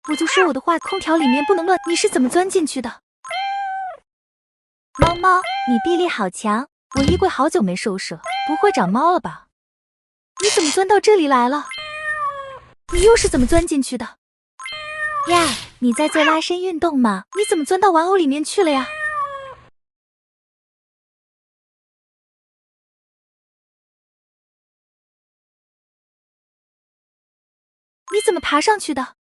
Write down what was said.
我就说我的话，空调里面不能乱，你是怎么钻进去的？猫猫，你臂力好强，我衣柜好久没收拾了，不会长猫了吧？你怎么钻到这里来了？你又是怎么钻进去的？呀，你在做拉伸运动吗？你怎么钻到玩偶里面去了呀？你怎么爬上去的？